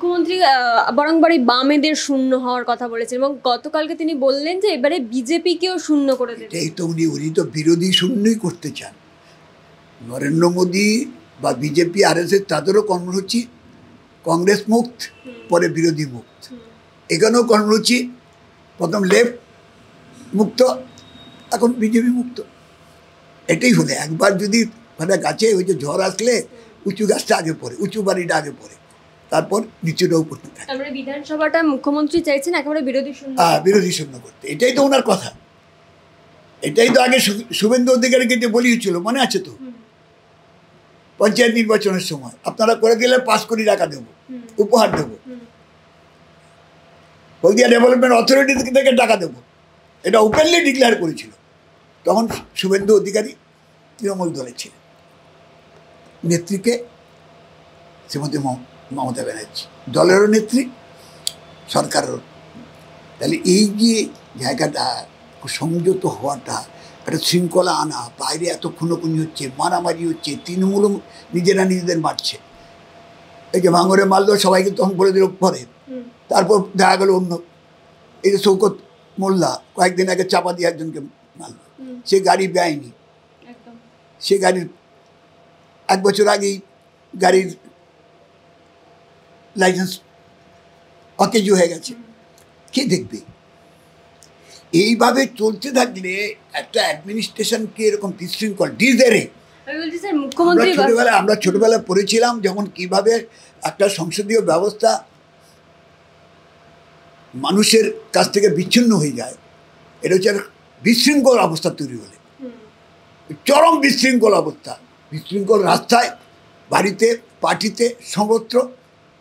মুখ্যমন্ত্রী বরংবার বামেদের শূন্য হওয়ার কথা বলেছেন এবং গতকালকে তিনি বললেন যে এবারে বিজেপিকেও শূন্য করে দেবে। এই তো উনি তো বিরোধী শূন্যই করতে চান। নরেন্দ্র মোদী বা বিজেপি আরএসএস তাদেরও কর্মসূচি কংগ্রেস মুক্ত, পরে বিরোধী মুক্ত। এখানেও কর্মসূচি প্রথম লেফট মুক্ত, এখন বিজেপি মুক্ত। এটাই হলে একবার যদি মানে গাছে ওই যে ঝড় আসলে উঁচু গাছটা আগে পড়ে, উঁচু বাড়িটা আগে পড়ে, তারপর নিচুটাও করতে থাকে। তারপরে বিধানসভাটা মুখ্যমন্ত্রী চাইছেন একেবারে বিরোধী শূন্য। বিরোধী শূন্য করতে, এটাই তো ওনার কথা। এটাই তো আগে শুভেন্দু অধিকারীকে যে বলিয়েছিল, মনে আছে তো? পঞ্চায়েত নির্বাচনের সময় আপনারা করে দিলে 5 কোটি টাকা দেবো, উপহার দেবো, হলদিয়া ডেভেলপমেন্ট অথরিটি থেকে টাকা দেবো, এটা ওপেনলি ডিক্লেয়ার করেছিল। তখন শুভেন্দু অধিকারী তৃণমূল দলের ছিলেন, নেত্রীকে শ্রীমতী মমতা ব্যানার্জি দলেরও নেত্রী, সরকারেরও। তাহলে এই যে জায়গাটা সংযত হওয়াটা, একটা শৃঙ্খলা আনা, বাইরে এত খুনোখুনি হচ্ছে, মারামারি হচ্ছে, তৃণমূলও নিজেরা নিজেদের মারছে। এই যে ভাঙরে মারলো, সবাইকে তখন বলে দিল পরে, তারপর দেখা গেল অন্য। এই যে শৌকত মোল্লা কয়েকদিন আগে চাপা দিয়ে একজনকে মারল, সে গাড়ি ব্যয়নি, সে গাড়ির 1 বছর আগেই গাড়ির লাইসেন্স অকেজ হয়ে গেছে। কে দেখবে? এইভাবে চলতে থাকলে একটা অ্যাডমিনিস্ট্রেশনকে এরকম বিশৃঙ্খল ডিজেরে। আমরা ছোটবেলায় পড়েছিলাম যখন কিভাবে একটা সংসদীয় ব্যবস্থা মানুষের কাছ থেকে বিচ্ছিন্ন হয়ে যায়। এটা হচ্ছে বিশৃঙ্খল অবস্থা তৈরি হলে, চরম বিশৃঙ্খল অবস্থা, বিশৃঙ্খল রাস্তায়, বাড়িতে, পার্টিতে, সর্বত্র,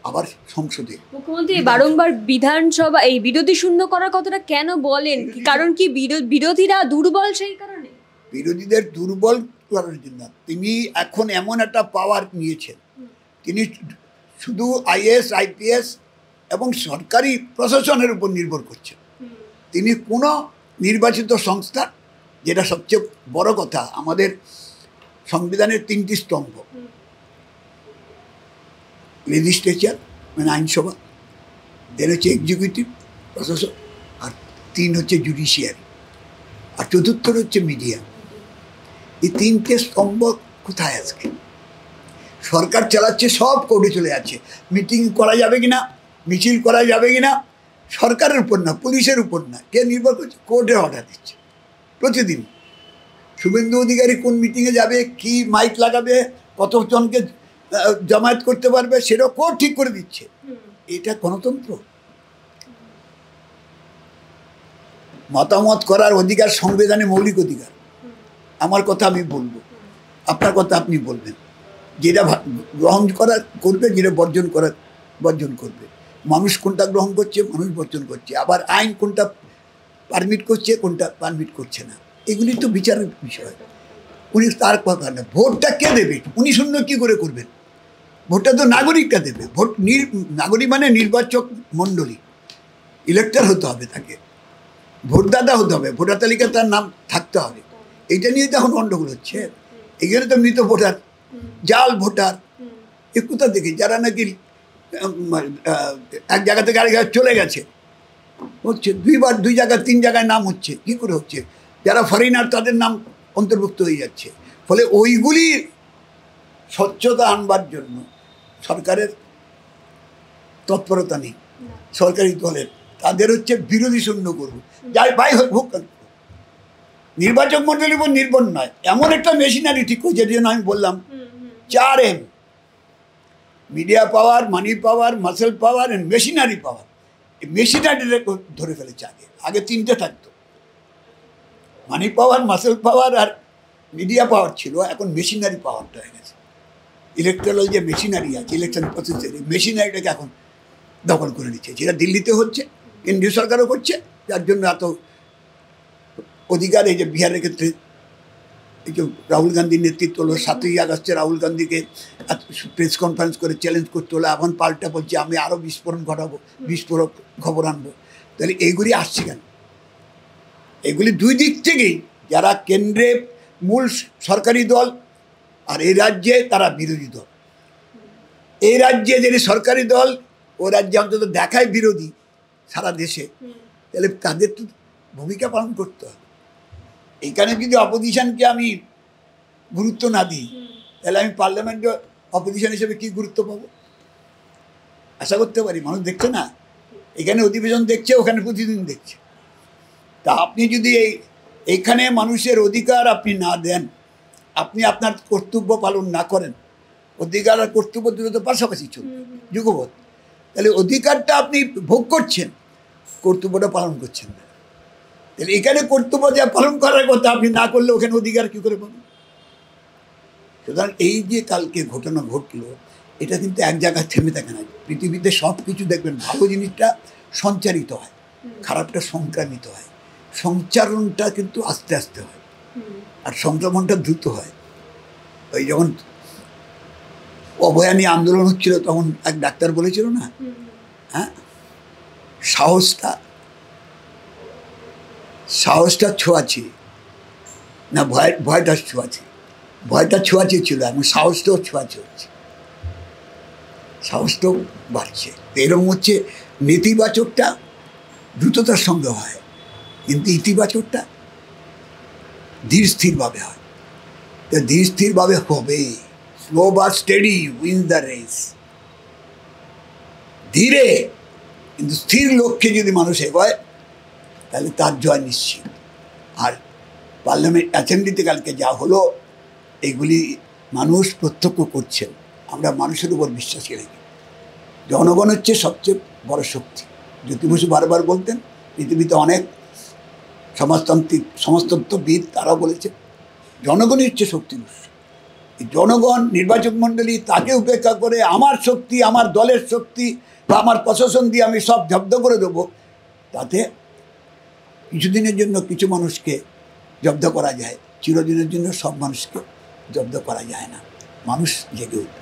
আবার সংসদে। মুখ্যমন্ত্রী বারংবার বিধানসভা এই বিরোধী শূন্য করার কথাটা কেন বলেন? কারণ কি বিরোধীরা দুর্বল, সেই কারণে? বিরোধীদের দুর্বল করার জন্য তিনি এখন এমন একটা পাওয়ার নিয়েছেন, তিনি শুধু আইএস আইপিএস এবং সরকারি প্রশাসনের উপর নির্ভর করছেন। তিনি কোনো নির্বাচিত সংস্থা, যেটা সবচেয়ে বড় কথা, আমাদের সংবিধানের 3টি স্তম্ভ, লেজিসলেচার মানে আইনসভা, দেন হচ্ছে এক্সিকিউটিভ প্রশাসন, আর 3 হচ্ছে জুডিশিয়ারি, আর 4র্থ হচ্ছে মিডিয়া। এই 3টে স্তম্ভ কোথায় আজকে? সরকার চালাচ্ছে, সব কোর্টে চলে যাচ্ছে। মিটিং করা যাবে কিনা, মিছিল করা যাবে কিনা, সরকারের উপর না, পুলিশের উপর না, কে নির্ভর করছে? কোর্টের অর্ডার দিচ্ছে প্রতিদিন। শুভেন্দু অধিকারী কোন মিটিংয়ে যাবে, কি মাইক লাগাবে, কতজনকে জমায়েত করতে পারবে, সেটাও কোর্ট ঠিক করে দিচ্ছে। এটা গণতন্ত্র? মতামত করার অধিকার সংবিধানে মৌলিক অধিকার। আমার কথা আমি বলবো, আপনার কথা আপনি বলবেন। যেটা গ্রহণ করার করবে, যেটা বর্জন করবে। মানুষ কোনটা গ্রহণ করছে, মানুষ বর্জন করছে, আবার আইন কোনটা পারমিট করছে, কোনটা পারমিট করছে না, এগুলি তো বিচারের বিষয়। উনি তার কথা না। ভোটটা কে দেবে? উনি শূন্য কী করে করবেন? ভোটটা তো নাগরিকটা দেবে। ভোট নাগরিক মানে নির্বাচক মণ্ডলী, ইলেক্টর হতে হবে, তাকে ভোটদাতা হতে হবে, ভোটার তালিকায় তার নাম থাকতে হবে। এইটা নিয়ে তো এখন গণ্ডগোল হচ্ছে। এখানে তো মৃত ভোটার, জাল ভোটার, এ কোথা থেকে? যারা নাকি এক জায়গা থেকে আরেক জায়গায় চলে গেছে, হচ্ছে 2 জায়গায় 3 জায়গায় নাম হচ্ছে। কী করে হচ্ছে? যারা ফরেনার তাদের নাম অন্তর্ভুক্ত হয়ে যাচ্ছে। ফলে ওইগুলি স্বচ্ছতা আনবার জন্য সরকারের তৎপরতা নেই, সরকারি দলের। তাদের হচ্ছে বিরোধী শূন্য করবো, যাই ভাই হোক। নির্বাচক মন্ডলীর উপর নির্ভর নয়, এমন একটা মেশিনারি ঠিক হচ্ছে, যেন আমি বললাম 4M: media power, money power, muscle power and machinery power. এই মেশিনারিটা ধরে ফেলেছে। আগে 3টে থাকতো, মানি পাওয়ার, মাসেল পাওয়ার আর মিডিয়া পাওয়ার ছিল, এখন মেশিনারি পাওয়ারটা হয়ে গেছে। ইলেকট্রাল যে মেশিনারি আছে, ইলেকশন প্রসেসের মেশিনারিটাকে এখন দখল করে নিচ্ছে। যেটা দিল্লিতে হচ্ছে, কেন্দ্রীয় সরকারও করছে, যার জন্য এত অধিকার। এই যে বিহারের ক্ষেত্রে এই যে রাহুল গান্ধীর নেতৃত্ব হলো, 7ই আগস্টে রাহুল গান্ধীকে প্রেস কনফারেন্স করে চ্যালেঞ্জ করতে হলো, এখন পাল্টা বলছে আমি আরও বিস্ফোরণ ঘটাবো, বিস্ফোরক খবর আনবো। তাহলে এইগুলি আসছে কেন? এগুলি 2 দিক থেকেই, যারা কেন্দ্রে মূল সরকারি দল আর এই রাজ্যে তারা বিরোধী দল। এই রাজ্যে যিনি সরকারি দল, ও রাজ্যে অন্তত দেখায় বিরোধী সারা দেশে, তাহলে তাদের তো ভূমিকা পালন করতে হবে। এইখানে যদি অপোজিশনকে আমি গুরুত্ব না দিই, তাহলে আমি পার্লামেন্টে অপোজিশন হিসেবে কি গুরুত্ব পাবো? আশা করতে পারি মানুষ দেখছে না, এখানে অধিবেশন দেখছে, ওখানে প্রতিদিন দেখছে। তা আপনি যদি এইখানে মানুষের অধিকার আপনি না দেন, আপনি আপনার কর্তব্য পালন না করেন, অধিকার আর কর্তব্য দুটো তো পাশাপাশি চলবে, যুগপৎ। তাহলে অধিকারটা আপনি ভোগ করছেন, কর্তব্যটা পালন করছেন না। তাহলে এখানে কর্তব্য যা পালন করার কথা আপনি না করলে ওখানে অধিকার কী করে পাবেন? সুতরাং এই যে কালকে ঘটনা ঘটলো, এটা কিন্তু এক জায়গায় থেমে থাকে না। পৃথিবীতে সব কিছু দেখবেন, ভালো জিনিসটা সঞ্চারিত হয়, খারাপটা সংক্রামিত হয়। সঞ্চারণটা কিন্তু আস্তে আস্তে হয়, আর সংক্রমণটা দ্রুত হয়। ওই যখন অভয়া নিয়ে আন্দোলন হচ্ছিল, তখন এক ডাক্তার বলেছিল না, হ্যাঁ, সাহসটা ছোঁয়াছে না, ভয়টা ছোঁয়াছে। ভয়টা ছোঁয়াছে ছিল, এবং সাহসটাও ছোঁয়াছে হচ্ছে, সাহসটাও বাড়ছে। এরকম হচ্ছে, নেতিবাচকটা দ্রুততার সঙ্গে হয়, কিন্তু ইতিবাচকটা ধীর স্থিরভাবে হয়। তো ধীর স্থিরভাবে হবে, slow but steady wins the race. ধীরে কিন্তু স্থির লক্ষ্যে যদি মানুষ এগোয়, তাহলে তার জয় নিশ্চিত। আর পার্লামেন্ট অ্যাসেম্বলিতে কালকে যা হলো, এগুলি মানুষ প্রত্যক্ষ করছেন। আমরা মানুষের উপর বিশ্বাসী রাখি। জনগণ হচ্ছে সবচেয়ে বড় শক্তি। জ্যোতি বসু বারবার বলতেন, পৃথিবীতে অনেক সমাজতত্ত্ববিদ তারাও বলেছে জনগণই হচ্ছে শক্তির উৎস। জনগণ, নির্বাচক মণ্ডলী তাকে উপেক্ষা করে আমার শক্তি, আমার দলের শক্তি বা আমার প্রশাসন দিয়ে আমি সব জব্দ করে দেবো, তাতে কিছুদিনের জন্য কিছু মানুষকে জব্দ করা যায়, চিরদিনের জন্য সব মানুষকে জব্দ করা যায় না। মানুষ জেগে উঠবে।